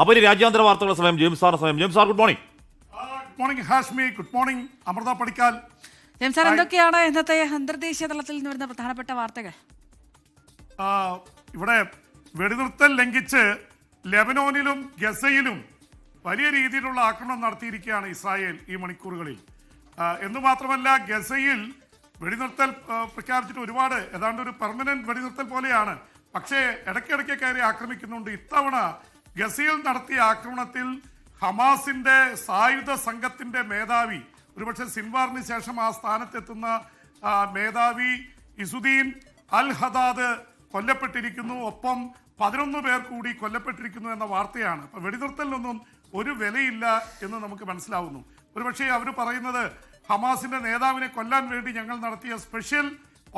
അപ്പോൾ ഈ രാജ്യാന്തര വാർത്തകളുടെ സമയം James sir good morning. Good morning Hashmi, good morning Amritha Padikkal. James sir, എന്തൊക്കെയാണ് ഇന്നത്തെ അന്തർദേശീയ തലത്തിൽ നിന്ന് വരുന്ന പ്രധാനപ്പെട്ട വാർത്തകൾ? ഇവിടെ വെടിനിർത്തൽ ലംഘിച്ച് ലെബനോനിലും ഗസയിലും വലിയ രീതിയിലുള്ള ആക്രമണം നടത്തിയിരിക്കുകയാണ് ഇസ്രായേൽ ഈ മണിക്കൂറുകളിൽ. എന്ന് മാത്രമല്ല, ഗസയിൽ വെടിനിർത്തൽ പ്രഖ്യാപിച്ചിട്ട് ഒരുപാട്, ഏതാണ്ട് ഒരു പെർമനന്റ് വെടിനിർത്തൽ പോലെയാണ്. പക്ഷേ ഇടയ്ക്കിടയ്ക്ക് കയറി ആക്രമിക്കുന്നുണ്ട്. ഇത്തവണ ഗസയിൽ നടത്തിയ ആക്രമണത്തിൽ ഹമാസിന്റെ സായുധ സംഘത്തിന്റെ മേധാവി, ഒരുപക്ഷെ സിൻവാറിന് ശേഷം ആ സ്ഥാനത്തെത്തുന്ന മേധാവി ഇസുദ്ദീൻ അൽ ഹദാദ് കൊല്ലപ്പെട്ടിരിക്കുന്നു. ഒപ്പം 11 പേർ കൂടി കൊല്ലപ്പെട്ടിരിക്കുന്നു എന്ന വാർത്തയാണ്. അപ്പൊ വെടിനിർത്തലിനൊന്നും ഒരു വിലയില്ല എന്ന് നമുക്ക് മനസ്സിലാവുന്നു. ഒരുപക്ഷെ അവർ പറയുന്നത് ഹമാസിന്റെ നേതാവിനെ കൊല്ലാൻ വേണ്ടി ഞങ്ങൾ നടത്തിയ സ്പെഷ്യൽ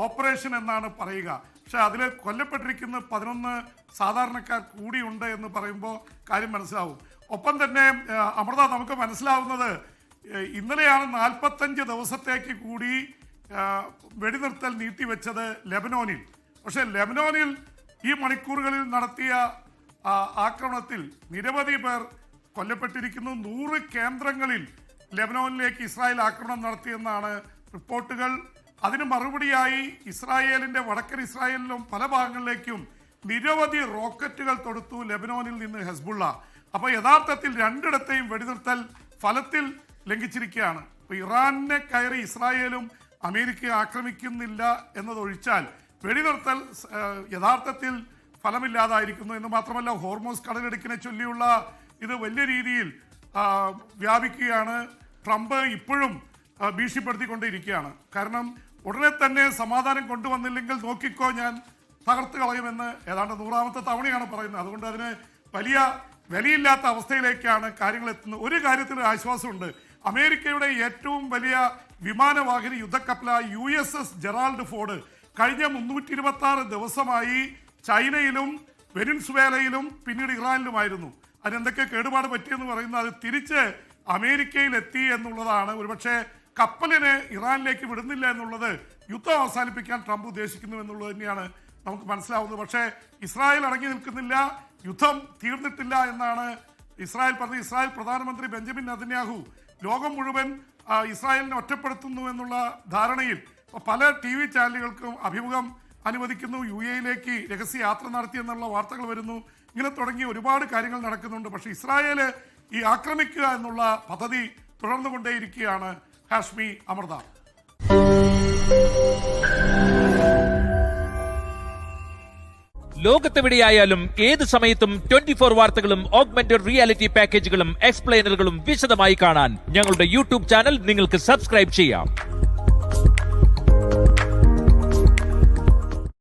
ഓപ്പറേഷൻ എന്നാണ് പറയുക. പക്ഷെ അതിൽ കൊല്ലപ്പെട്ടിരിക്കുന്ന 11 സാധാരണക്കാർ കൂടിയുണ്ട് എന്ന് പറയുമ്പോൾ കാര്യം മനസ്സിലാവും. ഒപ്പം തന്നെ അമൃത, നമുക്ക് മനസ്സിലാവുന്നത് ഇന്നലെയാണ് 45 ദിവസത്തേക്ക് കൂടി വെടിനിർത്തൽ നീട്ടിവെച്ചത് ലെബനോനിൽ. പക്ഷെ ലെബനോനിൽ ഈ മണിക്കൂറുകളിൽ നടത്തിയ ആക്രമണത്തിൽ നിരവധി പേർ കൊല്ലപ്പെട്ടിരിക്കുന്നു. 100 കേന്ദ്രങ്ങളിൽ ലെബനോനിലേക്ക് ഇസ്രായേൽ ആക്രമണം നടത്തിയെന്നാണ് റിപ്പോർട്ടുകൾ. അതിന് മറുപടിയായി ഇസ്രായേലിന്റെ വടക്കൻ ഇസ്രായേലിലും പല ഭാഗങ്ങളിലേക്കും നിരവധി റോക്കറ്റുകൾ തൊടുത്തു ലെബനോനിൽ നിന്ന് ഹെസ്ബുള്ള. അപ്പോൾ യഥാർത്ഥത്തിൽ രണ്ടിടത്തെയും വെടിനിർത്തൽ ഫലത്തിൽ ലംഘിച്ചിരിക്കുകയാണ്. അപ്പോൾ ഇറാനെ കയറി ഇസ്രായേലും അമേരിക്കയും ആക്രമിക്കുന്നില്ല എന്നതൊഴിച്ചാൽ വെടിനിർത്തൽ യഥാർത്ഥത്തിൽ ഫലമില്ലാതായിരിക്കുന്നു. എന്ന് മാത്രമല്ല, ഹോർമോസ് കടലിടുക്കിനെ ചൊല്ലിയുള്ള ഇത് വലിയ രീതിയിൽ വ്യാപിക്കുകയാണ്. ട്രംപ് ഇപ്പോഴും ഭീഷണിപ്പെടുത്തിക്കൊണ്ടിരിക്കുകയാണ്. കാരണം ഉടനെ തന്നെ സമാധാനം കൊണ്ടുവന്നില്ലെങ്കിൽ നോക്കിക്കോ, ഞാൻ തകർത്ത് കളയുമെന്ന് ഏതാണ്ട് 100ാമത്തെ തവണയാണ് പറയുന്നത്. അതുകൊണ്ട് അതിന് വലിയ വിലയില്ലാത്ത അവസ്ഥയിലേക്കാണ് കാര്യങ്ങൾ എത്തുന്നത്. ഒരു കാര്യത്തിൽ ആശ്വാസമുണ്ട്. അമേരിക്കയുടെ ഏറ്റവും വലിയ വിമാനവാഹിനി യുദ്ധക്കപ്പലായ USS ജെറാൾഡ് ഫോർഡ് കഴിഞ്ഞ 326 ദിവസമായി ചൈനയിലും വെനിൻസുവേലയിലും പിന്നീട് ഇറാനിലുമായിരുന്നു. അതിനെന്തൊക്കെ കേടുപാട് പറ്റിയെന്ന് പറയുന്നത് അത് തിരിച്ച് അമേരിക്കയിൽ എത്തി എന്നുള്ളതാണ്. ഒരുപക്ഷെ കപ്പലിനെ ഇറാനിലേക്ക് വിടുന്നില്ല എന്നുള്ളത് യുദ്ധം അവസാനിപ്പിക്കാൻ ട്രംപ് ഉദ്ദേശിക്കുന്നു എന്നുള്ളത് തന്നെയാണ് നമുക്ക് മനസ്സിലാവുന്നത്. പക്ഷേ ഇസ്രായേൽ അടങ്ങി നിൽക്കുന്നില്ല, യുദ്ധം തീർന്നിട്ടില്ല എന്നാണ് ഇസ്രായേൽ പറഞ്ഞത്. ഇസ്രായേൽ പ്രധാനമന്ത്രി ബെഞ്ചമിൻ നെതന്യാഹു ലോകം മുഴുവൻ ഇസ്രായേലിനെ ഒറ്റപ്പെടുത്തുന്നു എന്നുള്ള ധാരണയിൽ പല TV ചാനലുകൾക്കും അഭിമുഖം അനുവദിക്കുന്നു. UAE-യിലേക്ക് രഹസ്യ യാത്ര നടത്തിയെന്നുള്ള വാർത്തകൾ വരുന്നു. ഇങ്ങനെ തുടങ്ങി ഒരുപാട് കാര്യങ്ങൾ നടക്കുന്നുണ്ട്. പക്ഷേ ഇസ്രായേൽ ഈ ആക്രമിക്കുക എന്നുള്ള പദ്ധതി തുടർന്നുകൊണ്ടേയിരിക്കുകയാണ്. ഹാഷ്മി, അമൃത. ലോകത്തെവിടെയായാലും ഏത് സമയത്തും 24 വാർത്തകളും ഓഗ്മെന്റഡ് റിയാലിറ്റി പാക്കേജുകളും എക്സ്പ്ലെയിനറുകളും വിശദമായി കാണാൻ ഞങ്ങളുടെ YouTube ചാനൽ നിങ്ങൾക്ക് സബ്സ്ക്രൈബ് ചെയ്യാം.